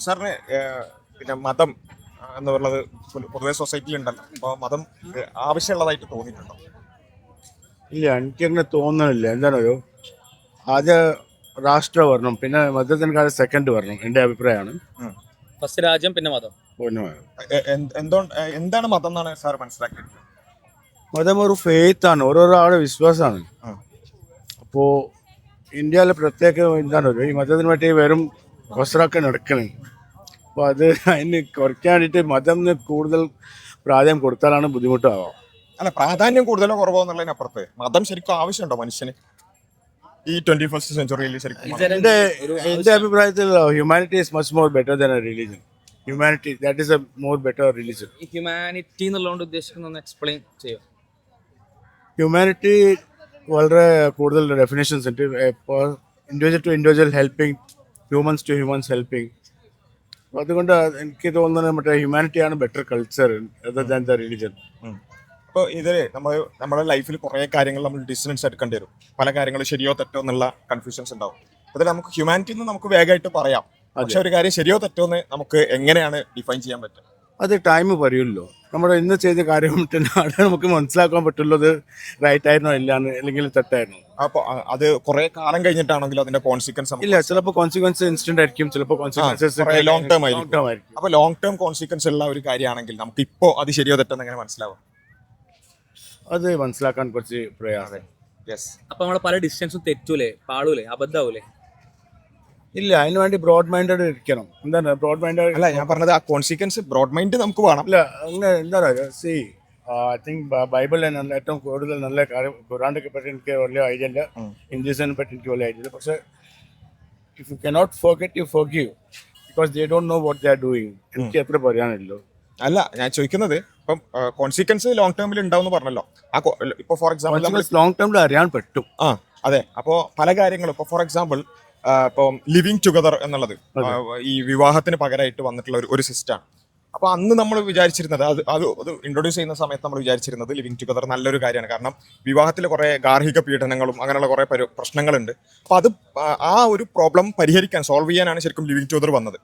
സാറിന് പിന്നെ മതം എന്നുള്ളത് പൊതുവെ സൊസൈറ്റിയിൽ ഉണ്ടല്ലോ, അപ്പോൾ മതം ആവശ്യമുള്ളതായിട്ട് തോന്നിയിട്ടുണ്ടോ? ഇല്ല, എനിക്കങ്ങനെ തോന്നുന്നില്ല. എന്താണോ, ആദ്യ രാഷ്ട്രം വരണം, പിന്നെ മതത്തിന് കാലം സെക്കൻഡ് വരണം. എൻ്റെ അഭിപ്രായമാണ്. ഫസ്റ്റ് രാജ്യം പിന്നെ മതം. എന്താണ് മതം എന്നാണ് സാർ മനസ്സിലാക്കിയത്? മതം ഒരു ഫെയ്ത്ത് ആണ്, ഓരോരോ ആളുടെ വിശ്വാസമാണ്. അപ്പോൾ ഇന്ത്യയിൽ പ്രത്യേക എന്താണ് ഈ മതത്തിന് വേണ്ടി വെറും വസ്ത്രമൊക്കെ നടക്കണം. അപ്പോൾ അത് അതിന് കുറയ്ക്കാൻ വേണ്ടിയിട്ട് മതം കൂടുതൽ പ്രാധാന്യം കൊടുത്താലാണ് ബുദ്ധിമുട്ടാവാം. അല്ല, പ്രാധാന്യം കൂടുതലോ കുറവോ എന്നുള്ളതിനപ്പുറത്ത് മതം ശരിക്കും ആവശ്യമുണ്ടോ മനുഷ്യന് ഈ 21st സെഞ്ചുറിയിൽ? ശരിക്കും എൻ്റെ അഭിപ്രായത്തിൽ humanity is much more better than a religion. Humanity that is a more better religion. Humanity എന്നുള്ളതുകൊണ്ട് ഉദ്ദേശിക്കുന്നത് എക്സ്പ്ലെയിൻ ചെയ്യും. ഹ്യൂമാനിറ്റി വളരെ കൂടുതൽ ഡെഫിനേഷൻസ് ഉണ്ട്. Individual to individual helping, humans to humans helping. അപ്പോൾ അതുകൊണ്ട് എനിക്ക് തോന്നുന്നത് മറ്റേ ഹ്യൂമാനിറ്റിയാണ് better culture than the religion. ഇപ്പോൾ നമ്മുടെ ലൈഫിൽ കുറേ കാര്യങ്ങൾ നമ്മൾ ഡിസിഷൻസ് എടുക്കേണ്ടി വരും. പല കാര്യങ്ങളും ശരിയോ തെറ്റോ എന്നുള്ള കൺഫ്യൂഷൻസ് ഉണ്ടാവും. അതിൽ നമുക്ക് ഹ്യൂമാനിറ്റി എന്ന് നമുക്ക് വേഗമായിട്ട് പറയാം, പക്ഷെ ഒരു കാര്യം ശരിയോ തെറ്റോ എന്ന് നമുക്ക് എങ്ങനെയാണ് ഡിഫൈൻ ചെയ്യാൻ പറ്റുക? അത് ടൈം പറയുമല്ലോ. നമ്മുടെ ഇന്ന് ചെയ്ത കാര്യം അവിടെ നമുക്ക് മനസ്സിലാക്കാൻ പറ്റുള്ളൂ അത് റൈറ്റ് ആയിരുന്നോ ഇല്ലാന്ന്, അല്ലെങ്കിൽ തെറ്റായിരുന്നു. അപ്പോൾ അത് കുറെ കാലം കഴിഞ്ഞിട്ടാണെങ്കിലും അതിന്റെ കോൺസിക്വൻസ് ഇല്ല, ചിലപ്പോൾ കോൺസിക്വൻസ് ഇൻസ്റ്റന്റ് ആയിരിക്കും, ചിലപ്പോൾ കോൺസിക്വൻസസ് ലോങ് ടേം ആയിരിക്കും. അപ്പോൾ ലോങ് ടേം കോൺസിക്വൻസ് ഉള്ള ഒരു കാര്യമാണെങ്കിൽ നമുക്ക് ഇപ്പോൾ അത് ശരിയോ തെറ്റോ എങ്ങനെ മനസ്സിലാവും? അത് മനസ്സിലാക്കാൻ കുറച്ച് പ്രയാസം. യെസ്. അപ്പൊ നമ്മളെ പല ഡിസ്റ്റൻസും തെറ്റൂലേ, പാടൂലേ, അബദ്ധാവൂലേ? ഇല്ല, അതിന് വേണ്ടി ബ്രോഡ് മൈൻഡഡ് ഇരിക്കണം. എന്താണ് ബ്രോഡ് മൈൻഡഡ്? അല്ല, ഞാൻ പറഞ്ഞത് ആ കോൺസിക്വൻസ് ബ്രോഡ് മൈൻഡ് നമുക്ക് വേണം. അല്ല, അങ്ങനെ എന്താ സി ഐ തിങ്ക് ബൈബിളിലെ ഏറ്റവും കൂടുതൽ നല്ല കാര്യം, ഖുറാനെ പറ്റി എനിക്ക് വലിയ ഐഡിയ ഇല്ല, ഹിന്ദുസിനെ പറ്റി എനിക്ക് വലിയ ഐഡിയ ഇല്ല. പക്ഷെ if you cannot forget U forgive, because they don't know what they are doing. എനിക്ക് എത്ര പറയാനില്ലോ. അല്ല, ഞാൻ ചോദിക്കുന്നത് ഇപ്പം കോൺസിക്വൻസ് ലോങ് ടേമിൽ ഉണ്ടാവും പറഞ്ഞല്ലോ. ഇപ്പോൾ ഫോർ എക്സാമ്പിൾ ലോങ് ടേമിൽ അറിയാൻ പറ്റും. അതെ. അപ്പോൾ പല കാര്യങ്ങളും ഇപ്പോൾ ഫോർ എക്സാമ്പിൾ ഇപ്പം ലിവിങ് ടുഗദർ എന്നുള്ളത് ഈ വിവാഹത്തിന് പകരമായിട്ട് വന്നിട്ടുള്ള ഒരു സിസ്റ്റമാണ്. അപ്പോൾ അന്ന് നമ്മൾ വിചാരിച്ചിരുന്നത് അത് ഇൻട്രൊഡ്യൂസ് ചെയ്യുന്ന സമയത്ത് നമ്മൾ വിചാരിച്ചിരുന്നത് ലിവിങ് ടുഗദർ നല്ലൊരു കാര്യമാണ്. കാരണം വിവാഹത്തിൽ കുറേ ഗാർഹിക പീഡനങ്ങളും അങ്ങനെയുള്ള കുറേ പ്രശ്നങ്ങളുണ്ട്. അപ്പോൾ അത് ആ ഒരു പ്രോബ്ലം പരിഹരിക്കാൻ, സോൾവ് ചെയ്യാനാണ് ശരിക്കും ലിവിങ് ടുഗദർ വന്നത്.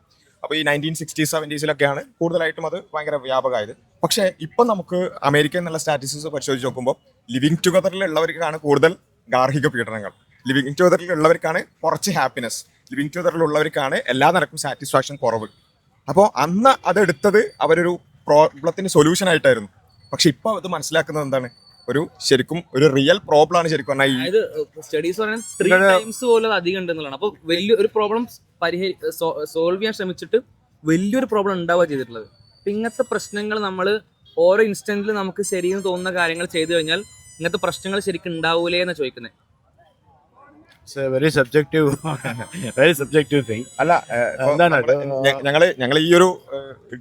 അപ്പോൾ ഈ 1960s 70s കൂടുതലായിട്ടും അത് ഭയങ്കര വ്യാപകമായത്. പക്ഷേ ഇപ്പം നമുക്ക് അമേരിക്ക എന്നുള്ള സ്റ്റാറ്റിസ്റ്റിക്സ് പരിശോധിച്ച് നോക്കുമ്പോൾ ലിവിങ് ടുഗദറിലുള്ളവർക്കാണ് കൂടുതൽ ഗാർഹിക പീഡനങ്ങൾ, ലിവിങ് ടുഗദറിലുള്ളവർക്കാണ് കുറച്ച് ഹാപ്പിനെസ്, ലിവിങ് ടുഗദറിലുള്ളവർക്കാണ് എല്ലാ നിരക്കും സാറ്റിസ്ഫാക്ഷൻ കുറവ്. അപ്പോൾ അന്ന് അതെടുത്തത് അവരൊരു പ്രോബ്ലത്തിന് സൊല്യൂഷൻ ആയിട്ടായിരുന്നു. പക്ഷെ ഇപ്പോൾ അത് മനസ്സിലാക്കുന്നത് എന്താണ്, ശരിക്കും ഒരു റിയൽ പ്രോബ്ലം ആണ് ശരിക്കും പറഞ്ഞാൽ. അതായത് സ്റ്റഡീസ് പറയുന്നത് 3 times പോലും അധികം ഉണ്ടെന്നുള്ളതാണ്. അപ്പോൾ വലിയൊരു പ്രോബ്ലം സോൾവ് ചെയ്യാൻ ശ്രമിച്ചിട്ട് വലിയൊരു പ്രോബ്ലം ഉണ്ടാവുക ചെയ്തിട്ടുള്ളത്. അപ്പം ഇങ്ങനത്തെ പ്രശ്നങ്ങൾ നമ്മൾ ഓരോ ഇൻസ്റ്റന്റിൽ നമുക്ക് ശരിയെന്ന് തോന്നുന്ന കാര്യങ്ങൾ ചെയ്തു കഴിഞ്ഞാൽ ഇങ്ങനത്തെ പ്രശ്നങ്ങൾ ശരിക്കും ഉണ്ടാവൂലേ എന്ന് ചോദിക്കുന്നത്. Very subjective thing. അല്ല, ഞങ്ങൾ ഈ ഒരു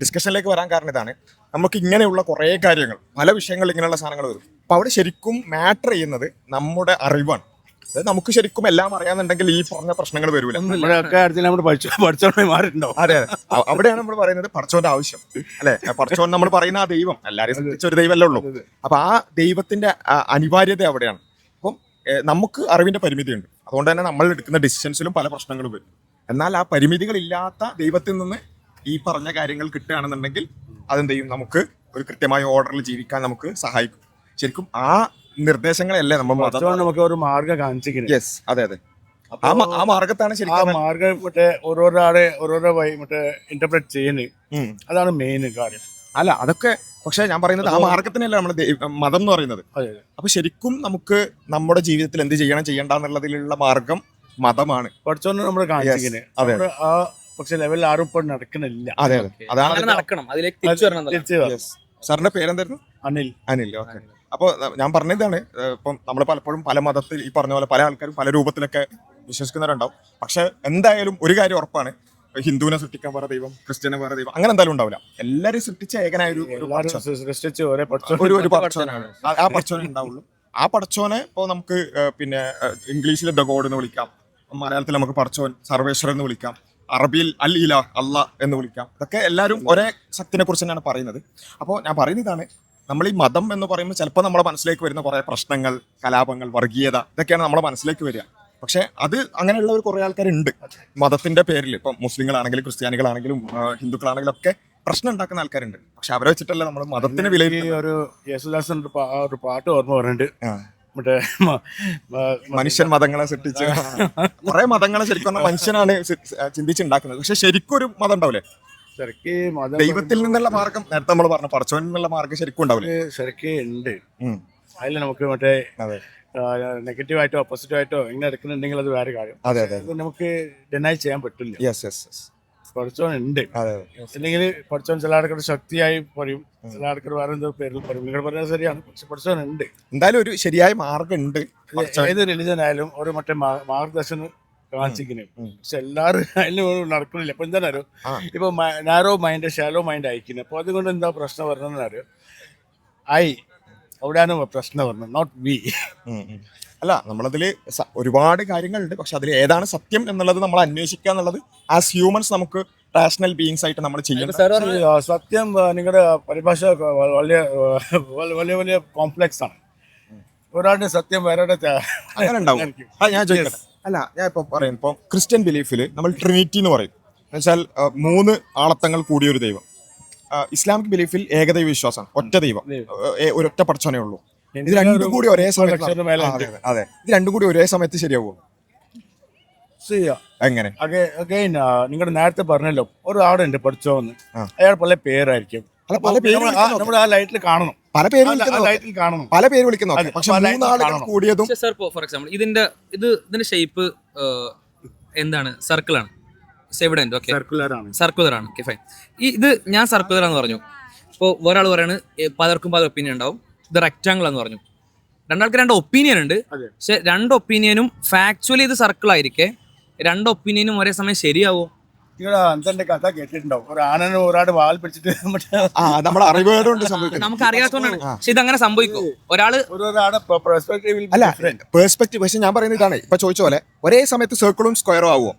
ഡിസ്കഷനിലേക്ക് വരാൻ കാരണം ഇതാണ്. നമുക്ക് ഇങ്ങനെയുള്ള കുറേ കാര്യങ്ങൾ, പല വിഷയങ്ങൾ, ഇങ്ങനെയുള്ള സാധനങ്ങൾ വരും. അപ്പോൾ അവിടെ ശരിക്കും മാറ്റർ ചെയ്യുന്നത് നമ്മുടെ അറിവാണ്. അതായത് നമുക്ക് ശരിക്കും എല്ലാം അറിയാന്നുണ്ടെങ്കിൽ ഈ പറഞ്ഞ പ്രശ്നങ്ങൾ വരൂല. മാറിയിട്ടുണ്ടോ? അതെ, അവിടെയാണ് നമ്മൾ പറയുന്നത് പടച്ചോന്റെ ആവശ്യം, അല്ലെ? പടച്ചോൻ നമ്മൾ പറയുന്ന ആ ദൈവം എല്ലാവരെയും സൃഷ്ടിച്ച ഒരു ദൈവമല്ലേ ഉള്ളൂ. അപ്പൊ ആ ദൈവത്തിന്റെ അനിവാര്യത അവിടെയാണ്. അപ്പം നമുക്ക് അറിവിന്റെ പരിമിതിയുണ്ട്, അതുകൊണ്ട് തന്നെ നമ്മൾ എടുക്കുന്ന ഡിസിഷൻസിലും പല പ്രശ്നങ്ങളും വരും. എന്നാൽ ആ പരിമിതികളില്ലാത്ത ദൈവത്തിൽ നിന്ന് ഈ പറഞ്ഞ കാര്യങ്ങൾ കിട്ടുകയാണെന്നുണ്ടെങ്കിൽ അതെന്ത് ചെയ്യും, നമുക്ക് ഒരു കൃത്യമായ ഓർഡറിൽ ജീവിക്കാൻ നമുക്ക് സഹായിക്കും. ശരിക്കും ആ നിർദ്ദേശങ്ങളല്ലേ നമുക്ക് ഒരു മാർഗം കാണിച്ചിരിക്കുന്നത്. യെസ്, അതെ അതെ. ആ മാർഗത്താണ് ശരിക്കും മാർഗം മറ്റേ ഓരോരോ വഴി മറ്റേ ഇന്റർപ്രറ്റ് ചെയ്യുന്നത്. അതാണ് മെയിൻ കാര്യം. അല്ല, അതൊക്കെ പക്ഷെ ഞാൻ പറയുന്നത് ആ മാർഗത്തിനല്ല നമ്മൾ മതം എന്ന് പറയുന്നത്. അപ്പൊ ശരിക്കും നമുക്ക് നമ്മുടെ ജീവിതത്തിൽ എന്ത് ചെയ്യണം ചെയ്യണ്ടെന്നുള്ളതിലുള്ള മാർഗം മതമാണ്. പഠിച്ചോണ്ട് നമ്മൾ കാണിച്ചിരിക്കുന്നത്. ആ പക്ഷെ ലെവലിൽ ആരും ഇപ്പോൾ നടക്കുന്നില്ല. അതെ അതെ, അതാണ് നടക്കണം. അതിലേക്ക് തിരിച്ചു വരണം. സാറിന്റെ പേരെന്തായിരുന്നു? അനിൽ. ഓക്കെ. അപ്പോൾ ഞാൻ പറഞ്ഞതാണ്, ഇപ്പം നമ്മൾ പലപ്പോഴും പല മതത്തിൽ ഈ പറഞ്ഞ പോലെ പല ആൾക്കാരും പല രൂപത്തിലൊക്കെ വിശ്വസിക്കുന്നവരുണ്ടാവും. പക്ഷെ എന്തായാലും ഒരു കാര്യം ഉറപ്പാണ്, ഹിന്ദുവിനെ സൃഷ്ടിക്കാൻ വേറെ ദൈവം, ക്രിസ്ത്യനെ വേറെ ദൈവം, അങ്ങനെ എന്തായാലും ഉണ്ടാവില്ല. എല്ലാവരും സൃഷ്ടിച്ച ഏകനായ ഒരു പടച്ചോനാണ്. ആ പടച്ചോനെ ഉണ്ടാവുള്ളൂ. ആ പടച്ചോനെ ഇപ്പോൾ നമുക്ക് പിന്നെ ഇംഗ്ലീഷിൽ ദ ഗോഡ് എന്ന് വിളിക്കാം, മലയാളത്തിൽ നമുക്ക് പടച്ചോൻ സർവേശ്വരൻ എന്ന് വിളിക്കാം, അറബിയിൽ അൽ ഇല അള്ളാ എന്ന് വിളിക്കാം. ഇതൊക്കെ എല്ലാവരും ഒരേ ശക്തിനെ കുറിച്ച് തന്നെയാണ് പറയുന്നത്. അപ്പോൾ ഞാൻ പറയുന്നതാണ്, നമ്മൾ ഈ മതം എന്ന് പറയുമ്പോൾ ചിലപ്പോൾ നമ്മുടെ മനസ്സിലേക്ക് വരുന്ന കുറേ പ്രശ്നങ്ങൾ, കലാപങ്ങൾ, വർഗീയത, ഇതൊക്കെയാണ് നമ്മുടെ മനസ്സിലേക്ക് വരിക. പക്ഷെ അത് അങ്ങനെയുള്ള ഒരു കുറെ ആൾക്കാരുണ്ട് മതത്തിന്റെ പേരിൽ. ഇപ്പം മുസ്ലിങ്ങളാണെങ്കിലും ക്രിസ്ത്യാനികളാണെങ്കിലും ഹിന്ദുക്കളാണെങ്കിലും ഒക്കെ പ്രശ്നം ഉണ്ടാക്കുന്ന ആൾക്കാരുണ്ട്. പക്ഷെ അവരെ വെച്ചിട്ടല്ല നമ്മൾ മതത്തിന് ഈ വിലയിരുത്തി. ഒരു യേശുദാസൻ ഒരു പാട്ട് ഓർമ്മ പറഞ്ഞിട്ട് മറ്റേ മനുഷ്യൻ മതങ്ങളെ സൃഷ്ടിച്ച് കുറെ മതങ്ങളെ ശരിക്കും പറഞ്ഞാൽ മനുഷ്യനാണ് ചിന്തിച്ചുണ്ടാക്കുന്നത്. പക്ഷെ ശരിക്കും ഒരു മതം ഉണ്ടാവില്ലേ, ശരിക്ക് മതം ദൈവത്തിൽ നിന്നുള്ള മാർഗം. നേരത്തെ നമ്മൾ പറഞ്ഞു പടച്ചവനിൽ നിന്നുള്ള മാർഗം ശരിക്കും ഉണ്ടാവില്ലേ. ശരിക്ക് ഉണ്ട്. അതിൽ നമുക്ക് മറ്റേ നെഗറ്റീവായിട്ടോ പോസിറ്റീവായിട്ടോ ഇങ്ങനെ എടുക്കുന്നുണ്ടെങ്കിൽ അത് വേറെ കാര്യം. അതെ അതെ അത് നമുക്ക് ഡെനൈ ചെയ്യാൻ പറ്റില്ല. യെസ് യെസ് യെസ് പഠിച്ചവൻ ഉണ്ട്. അല്ലെങ്കിൽ പഠിച്ചവൻ ചില ആൾക്കാരുടെ ശക്തിയായി പറയും, ചില ആൾക്കാർ വേറെ എന്തോ പേരിൽ പറയും. നിങ്ങൾ പറഞ്ഞത് ശരിയാണ്, പക്ഷെ പഠിച്ചവൻ ഉണ്ട്. എന്തായാലും ഒരു ശരിയായ മാർഗം ഉണ്ട്. ഏത് റിലിജൻ ആയാലും ഒരു മറ്റേ മാർഗദർശനം കാണിച്ചിരിക്കുന്നത്. പക്ഷെ എല്ലാവരും അതിന് നടക്കുന്നില്ല. അപ്പൊ എന്താണോ ഇപ്പൊ നാരോ മൈൻഡ് ഷാലോ മൈൻഡ് അയക്കുന്നത്. അപ്പൊ അതുകൊണ്ട് എന്താ പ്രശ്നം പറഞ്ഞാൽ അവിടെയാണ് പ്രശ്നം പറഞ്ഞത്, നോട്ട് വി. അല്ല, നമ്മളതിൽ ഒരുപാട് കാര്യങ്ങളുണ്ട്. പക്ഷെ അതിൽ ഏതാണ് സത്യം എന്നുള്ളത് നമ്മൾ അന്വേഷിക്കുക എന്നുള്ളത് ആസ് ഹ്യൂമൻസ് നമുക്ക് റാഷണൽ ബീയിങ്സ് ആയിട്ട് നമ്മൾ ചെയ്യുന്നത്. സത്യം നിങ്ങളുടെ പരിഭാഷ വലിയ വലിയ വലിയ കോംപ്ലക്സ് ആണ്. ഒരാളുടെ സത്യം വേറെ അങ്ങനെ ഉണ്ടാവും. ഞാൻ ചോദിക്കട്ടെ, അല്ല ഞാൻ ഇപ്പൊ പറയും, ഇപ്പൊ ക്രിസ്ത്യൻ ബിലീഫിൽ നമ്മൾ ട്രിനിറ്റി എന്ന് പറയും, എന്നുവെച്ചാൽ 3 ആളത്തങ്ങൾ കൂടിയൊരു ദൈവം. ഇസ്ലാമിക് ബിലീഫിൽ ഏകദൈവ വിശ്വാസമാണ്, ഒറ്റ ദൈവം, ഒരൊറ്റ പടച്ചോനേ ഉള്ളൂ. ഇത് രണ്ടും കൂടി ഒരേ സമയത്ത്, അതെ, ഇത് രണ്ടും കൂടി ഒരേ സമയത്ത് ശരിയാവുമോ? എങ്ങനെ? നിങ്ങൾ നേരത്തെ പറഞ്ഞല്ലോ ഒരാളുണ്ട് പഠിച്ചോന്ന്, അയാൾ പല പേരായിരിക്കും. നമ്മൾ ആ ലൈറ്റിൽ കാണണം, പല പേര് ലൈറ്റിൽ കാണണം, പല പേര് വിളിക്കുന്നു. പക്ഷെ 3 ആളുകൾ കൂടിയതും. ഫോർ എക്സാമ്പിൾ ഇതിന്റെ ഷേപ്പ് എന്താണ്? സർക്കിൾ ആണ്, എവിഡന്റ്. ഓക്കെ, സർക്കുലർ ആണ്. Okay, fine. ഇത് ഞാൻ സർക്കുലർ ആണെന്ന് പറഞ്ഞു. ഇപ്പോൾ ഒരാൾ പറയാണ് പലർക്കും പല ഒപ്പീനിയൻ ഉണ്ടാവും. ഇത് റെക്റ്റാങ്കിൾ എന്ന് പറഞ്ഞു. രണ്ടാൾക്ക് 2 ഒപ്പീനിയൻ ഉണ്ട്. പക്ഷെ 2 ഒപ്പീനിയനും ഫാക്ച്വലി ഇത് സർക്കിൾ ആയിരിക്കെ 2 ഒപ്പീനിയനും ഒരേ സമയം ശരിയാവോ? അന്തന്റെ കഥ കേട്ടിട്ടുണ്ടാവും. ഒരു ആനനെ ഒരാട് വാൽ പിടിച്ചിട്ട് നമ്മുടെ അറിവുകൊണ്ട് സംഭവിക്കുന്നത് നമുക്ക് അറിയാത്തതുകൊണ്ടാണ്. പക്ഷെ ഇതങ്ങനെ സംഭവിക്കും. അല്ല, പേഴ്സ്പെക്റ്റീവ്. പക്ഷെ ഞാൻ പറയുന്നത് ഇതാണ്, ഇപ്പൊ ചോദിച്ച പോലെ ഒരേ സമയത്ത് സർക്കിളും സ്ക്വയറും ആവുമോ?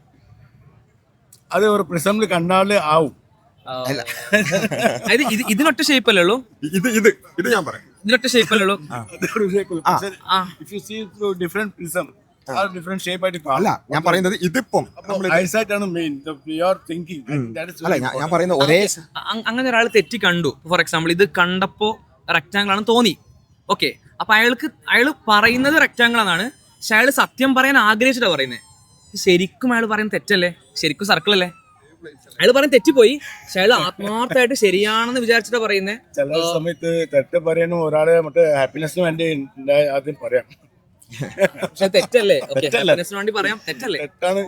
അത് ഒരു പ്രിസമിൽ കണ്ടാല് ആവും. ഇതിനൊറ്റ ഷേപ്പ് അല്ലേ ഉള്ളൂ. ഇത് ഞാൻ പറയാം, ഇതിനൊറ്റ ഷേപ്പ് അല്ലേ ഉള്ളൂ. അല്ല ഞാൻ പറയുന്നത് ഇതിപ്പം അല്ല ഞാൻ പറയുന്നത് ഒരേ അങ്ങനെ ഒരാൾ തെറ്റി കണ്ടു. ഫോർ എക്സാമ്പിൾ ഇത് കണ്ടപ്പോ റെക്റ്റാങ്കിൾ ആണെന്ന് തോന്നി. ഓക്കെ, അപ്പൊ അയാൾ പറയുന്നത് റെക്റ്റാങ്കിൾ ആണ്. പക്ഷെ അയാൾ സത്യം പറയാൻ ആഗ്രഹിച്ചിട്ടാണ് പറയുന്നത്. ശരിക്കും അയാൾ പറയുന്നത് തെറ്റല്ലേ? ശരിക്കും സർക്കിൾ അല്ലേ? അയാൾ പറയാൻ തെറ്റിപ്പോയി. പക്ഷെ അയാൾ ആത്മാർത്ഥമായിട്ട് ശരിയാണെന്ന് വിചാരിച്ചിട്ടാ പറയുന്നത്. ചില സമയത്ത് തെറ്റ് പറയാനും ഒരാളെ മറ്റേ ഹാപ്പിനെസ്സിന് വേണ്ടി ആദ്യം പറയാം. പക്ഷെ തെറ്റല്ലേ? ഹാപ്പിനെസ്സിന് വേണ്ടി പറയാം, തെറ്റല്ലേ? തെറ്റാണ്.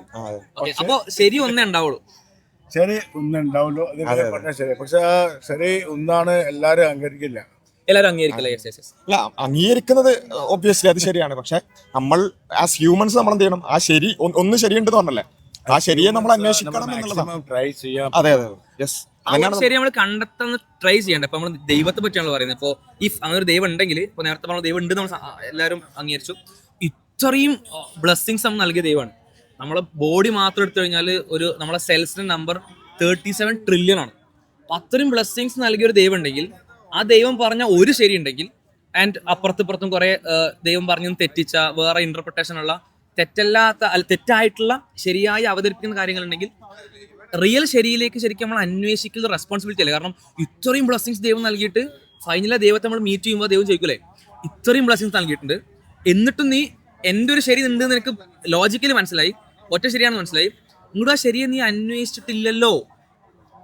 അപ്പൊ ശരി ഒന്നേ ഉണ്ടാവുള്ളൂ. ശരി ഒന്നേ ഉണ്ടാവുള്ളൂ. അത് പറഞ്ഞാൽ ശരി. പക്ഷെ ആ ശരി ഒന്നാണ് എല്ലാരും അംഗീകരിക്കില്ല. എല്ലാവരും അംഗീകരിക്കില്ല. അല്ല, അംഗീകരിക്കുന്നത് ഒബ്വിയസ്ലി അത് ശരിയാണ്. പക്ഷെ നമ്മൾ ആസ് ഹ്യൂമൻസ് നമ്മൾ എന്ത് ചെയ്യണം? ആ ശരി ഒന്ന് ശരിയുണ്ടെന്ന് പറഞ്ഞല്ലേ, ആ ശരിയെ നമ്മൾ അന്വേഷിക്കണം എന്നുള്ളതാണ്. ട്രൈ ചെയ്യാം. അതെ അതെ, യെസ്. ശരി, നമ്മൾ കണ്ടെത്താൻ ട്രൈ ചെയ്യണ്ട. ഇപ്പൊ നമ്മൾ ദൈവത്തെ പറ്റിയാണ് പറയുന്നത്. ഇപ്പൊ ഇഫ് അങ്ങനെ ഒരു ദൈവം ഉണ്ടെങ്കിൽ, ഇപ്പൊ നേരത്തെ പറഞ്ഞ ദൈവം ഉണ്ട്, നമ്മൾ എല്ലാവരും അംഗീകരിച്ചു. ഇത്രയും ബ്ലെസ്സിങ്സ് നമ്മൾ നൽകിയ ദൈവമാണ്. നമ്മളെ ബോഡി മാത്രം എടുത്തു കഴിഞ്ഞാൽ നമ്മളെ സെൽസിന്റെ നമ്പർ 37 ട്രില്യൺ ആണ്. അപ്പൊ അത്രയും ബ്ലെസ്സിങ്സ് നൽകിയ ഒരു ദൈവം ഉണ്ടെങ്കിൽ, ആ ദൈവം പറഞ്ഞ ഒരു ശരി ഉണ്ടെങ്കിൽ, ആൻഡ് അപ്പുറത്തും കുറെ ദൈവം പറഞ്ഞു തെറ്റിച്ച വേറെ ഇന്റർപ്രിട്ടേഷൻ ഉള്ള തെറ്റായിട്ടുള്ള ശരിയായി അവതരിപ്പിക്കുന്ന കാര്യങ്ങളുണ്ടെങ്കിൽ, റിയൽ ശരിയിലേക്ക് ശരിക്കും നമ്മൾ അന്വേഷിക്കുന്ന റെസ്പോൺസിബിലിറ്റി അല്ലേ? കാരണം ഇത്രയും ബ്ലെസ്സിങ്സ് ദൈവം നൽകിയിട്ട് ഫൈനലാ ദൈവത്തെ നമ്മൾ മീറ്റ് ചെയ്യുമ്പോൾ ദൈവം ചോദിക്കൂലേ, ഇത്രയും ബ്ലെസ്സിങ്സ് നൽകിയിട്ടുണ്ട്, എന്നിട്ടും നീ എൻ്റെ ഒരു ശരി ഉണ്ട് എന്ന് എനിക്ക് ലോജിക്കലി മനസ്സിലായി, ഒറ്റ ശരിയാണെന്ന് മനസ്സിലായി, ഇങ്ങോട്ട് ആ ശരിയെ നീ അന്വേഷിച്ചിട്ടില്ലല്ലോ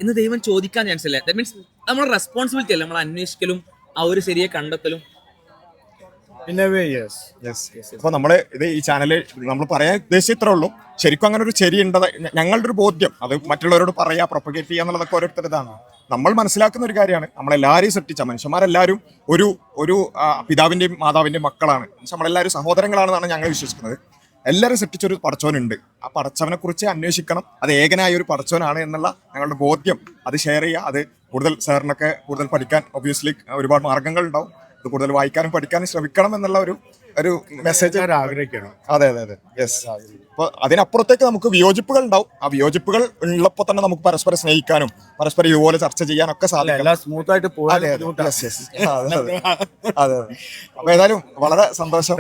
എന്ന് ദൈവം ചോദിക്കാൻ ചാൻസ് ഇല്ല. ദാറ്റ് മീൻസ് നമ്മുടെ റെസ്പോൺസിബിലിറ്റി അല്ലേ നമ്മൾ അന്വേഷിക്കലും ആ ഒരു ശരിയെ കണ്ടെത്തലും. അപ്പൊ നമ്മള് ഇത് ഈ ചാനലിൽ നമ്മൾ പറയാൻ ഉദ്ദേശിച്ച ഇത്രേ ഉള്ളൂ. ശരിക്കും അങ്ങനെ ഒരു ശരി ഉണ്ടത് ഞങ്ങളുടെ ഒരു ബോധ്യം, അത് മറ്റുള്ളവരോട് പറയാ, പ്രൊപ്പഗേറ്റ് ചെയ്യുക എന്നുള്ളതൊക്കെ ഓരോരുത്തരുതാണ്. നമ്മൾ മനസ്സിലാക്കുന്ന ഒരു കാര്യമാണ്, നമ്മളെല്ലാവരെയും സൃഷ്ടിച്ച മനുഷ്യന്മാരെല്ലാവരും ഒരു പിതാവിന്റെയും മാതാവിന്റെയും മക്കളാണ്. നമ്മളെല്ലാവരും സഹോദരങ്ങളാണെന്നാണ് ഞങ്ങൾ വിശ്വസിക്കുന്നത്. എല്ലാവരും സൃഷ്ടിച്ചൊരു പടച്ചോനുണ്ട്. ആ പടച്ചവനെ കുറിച്ച് അന്വേഷിക്കണം. അത് ഏകനായ ഒരു പടച്ചോനാണ് എന്നുള്ള ഞങ്ങളുടെ ബോധ്യം അത് ഷെയർ ചെയ്യുക. അത് കൂടുതൽ സാറിനൊക്കെ കൂടുതൽ പഠിക്കാൻ ഒബ്വിയസ്ലി ഒരുപാട് മാർഗങ്ങൾ ഉണ്ടാവും. അത് കൂടുതൽ വായിക്കാനും പഠിക്കാനും ശ്രമിക്കണം എന്നുള്ള ഒരു മെസ്സേജ് ആഗ്രഹിക്കണം. അതെ അതെ അതെ, യെസ്. അപ്പൊ അതിനപ്പുറത്തേക്ക് നമുക്ക് വിയോജിപ്പുകൾ ഉണ്ടാവും. ആ വിയോജിപ്പുകൾ ഉള്ളപ്പോൾ തന്നെ നമുക്ക് പരസ്പരം സ്നേഹിക്കാനും പരസ്പരം ഇതുപോലെ ചർച്ച ചെയ്യാനൊക്കെ സാധിക്കും. സ്മൂത്ത് ആയിട്ട് പോകാൻ. അതെ അതെ, അപ്പൊ ഏതായാലും വളരെ സന്തോഷം.